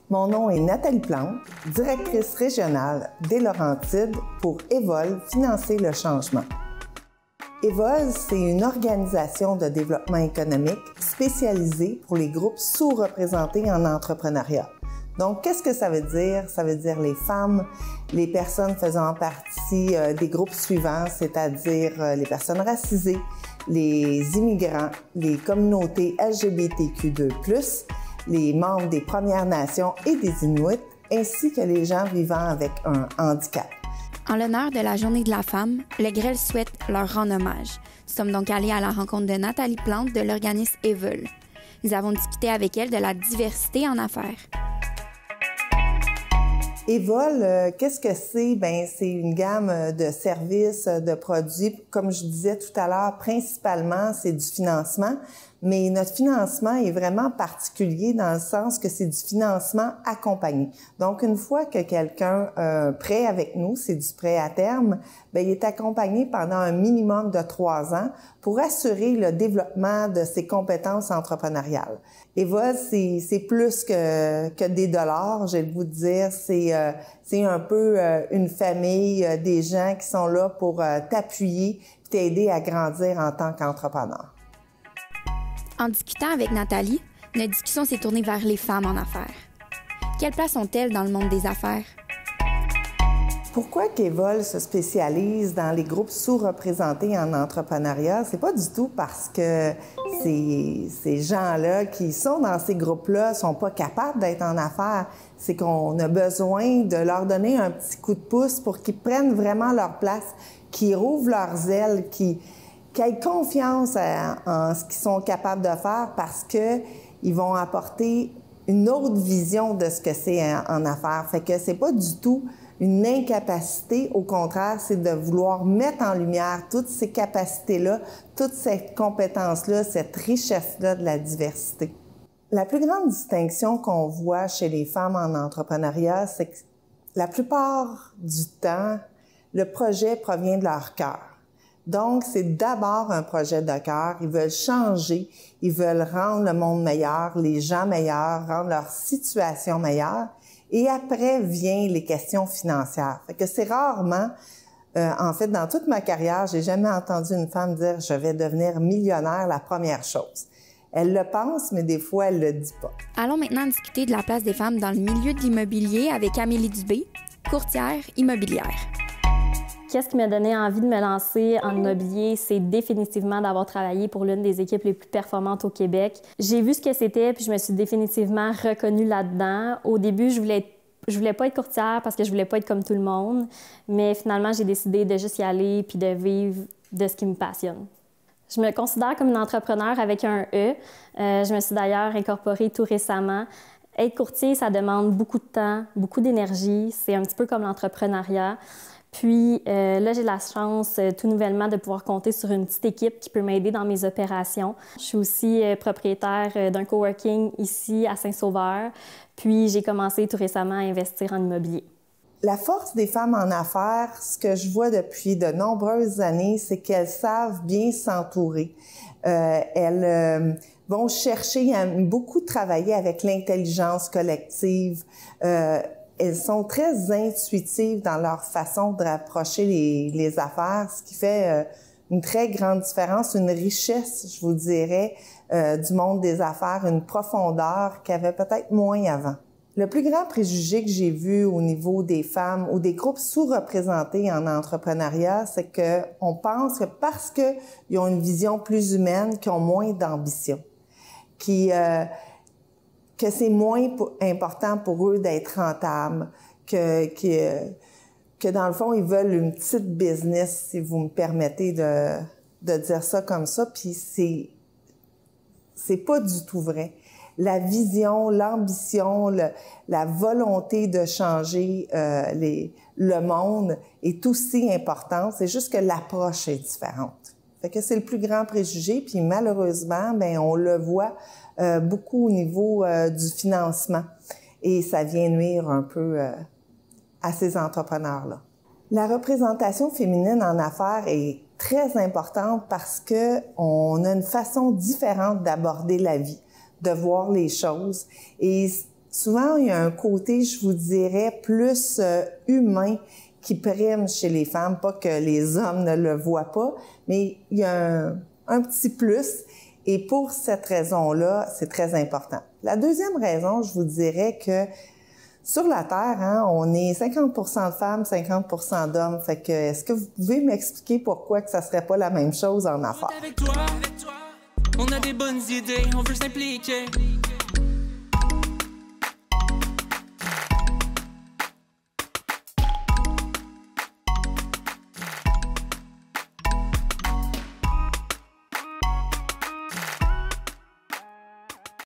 Mon nom est Nathalie Plante, directrice régionale des Laurentides pour Evol Financer le changement. Evol, c'est une organisation de développement économique spécialisée pour les groupes sous-représentés en entrepreneuriat. Donc, qu'est-ce que ça veut dire? Ça veut dire les femmes, les personnes faisant partie des groupes suivants, c'est-à-dire les personnes racisées, les immigrants, les communautés LGBTQ2+, les membres des Premières Nations et des Inuits, ainsi que les gens vivant avec un handicap. En l'honneur de la Journée de la femme, le GREL souhaite leur rendre hommage. Nous sommes donc allés à la rencontre de Nathalie Plante de l'organisme Evol. Nous avons discuté avec elle de la diversité en affaires. Evol, qu'est-ce que c'est? Bien, c'est une gamme de services, de produits. Comme je disais tout à l'heure, principalement, c'est du financement. Mais notre financement est vraiment particulier dans le sens que c'est du financement accompagné. Donc, une fois que quelqu'un prêt avec nous, c'est du prêt à terme, bien, il est accompagné pendant un minimum de 3 ans pour assurer le développement de ses compétences entrepreneuriales. Evol, c'est plus que des dollars, je vais vous dire. C'est un peu une famille, des gens qui sont là pour t'appuyer et t'aider à grandir en tant qu'entrepreneur. En discutant avec Nathalie, notre discussion s'est tournée vers les femmes en affaires. Quelle place ont-elles dans le monde des affaires? Pourquoi qu'Evol se spécialise dans les groupes sous-représentés en entrepreneuriat? C'est pas du tout parce que ces gens-là qui sont dans ces groupes-là sont pas capables d'être en affaires. C'est qu'on a besoin de leur donner un petit coup de pouce pour qu'ils prennent vraiment leur place, qu'ils rouvrent leurs ailes, qu'ils aient confiance en ce qu'ils sont capables de faire parce qu'ils vont apporter une autre vision de ce que c'est en affaires. Fait que c'est pas du tout une incapacité, au contraire, c'est de vouloir mettre en lumière toutes ces capacités-là, toute cette compétence-là, cette richesse-là de la diversité. La plus grande distinction qu'on voit chez les femmes en entrepreneuriat, c'est que la plupart du temps, le projet provient de leur cœur. Donc, c'est d'abord un projet de cœur. Ils veulent changer, ils veulent rendre le monde meilleur, les gens meilleurs, rendre leur situation meilleure. Et après vient les questions financières. Fait que c'est rarement, en fait, dans toute ma carrière, j'ai jamais entendu une femme dire « je vais devenir millionnaire » la première chose. Elle le pense, mais des fois, elle le dit pas. Allons maintenant discuter de la place des femmes dans le milieu de l'immobilier avec Amélie Dubé, courtière immobilière. Qu'est-ce qui m'a donné envie de me lancer en immobilier? C'est définitivement d'avoir travaillé pour l'une des équipes les plus performantes au Québec. J'ai vu ce que c'était, puis je me suis définitivement reconnue là-dedans. Au début, je voulais pas être courtière parce que je voulais pas être comme tout le monde, mais finalement, j'ai décidé de juste y aller puis de vivre de ce qui me passionne. Je me considère comme une entrepreneur avec un E. Je me suis d'ailleurs incorporée tout récemment. Être courtier, ça demande beaucoup de temps, beaucoup d'énergie. C'est un petit peu comme l'entrepreneuriat. Puis là, j'ai la chance tout nouvellement de pouvoir compter sur une petite équipe qui peut m'aider dans mes opérations. Je suis aussi propriétaire d'un coworking ici à Saint-Sauveur. Puis j'ai commencé tout récemment à investir en immobilier. La force des femmes en affaires, ce que je vois depuis de nombreuses années, c'est qu'elles savent bien s'entourer. Elles vont chercher à beaucoup travailler avec l'intelligence collective. Elles sont très intuitives dans leur façon de rapprocher les affaires, ce qui fait une très grande différence, une richesse, je vous dirais, du monde des affaires, une profondeur qu'il y avait peut-être moins avant. Le plus grand préjugé que j'ai vu au niveau des femmes ou des groupes sous-représentés en entrepreneuriat, c'est qu'on pense que parce qu'ils ont une vision plus humaine, qu'ils ont moins d'ambition, que c'est moins important pour eux d'être rentables, que dans le fond, ils veulent une petite business, si vous me permettez de dire ça comme ça, puis c'est pas du tout vrai. La vision, l'ambition, la volonté de changer le monde est aussi importante, c'est juste que l'approche est différente. Fait que c'est le plus grand préjugé, puis malheureusement, ben on le voit beaucoup au niveau du financement et ça vient nuire un peu à ces entrepreneurs-là. La représentation féminine en affaires est très importante parce que on a une façon différente d'aborder la vie, de voir les choses et souvent, il y a un côté, je vous dirais, plus humain qui prime chez les femmes. Pas que les hommes ne le voient pas, mais il y a un petit plus. Et pour cette raison-là, c'est très important. La deuxième raison, je vous dirais que sur la Terre, on est 50% de femmes, 50% d'hommes. Fait que, est-ce que vous pouvez m'expliquer pourquoi que ça serait pas la même chose en affaires? Avec toi, on a des bonnes idées, on veut s'impliquer.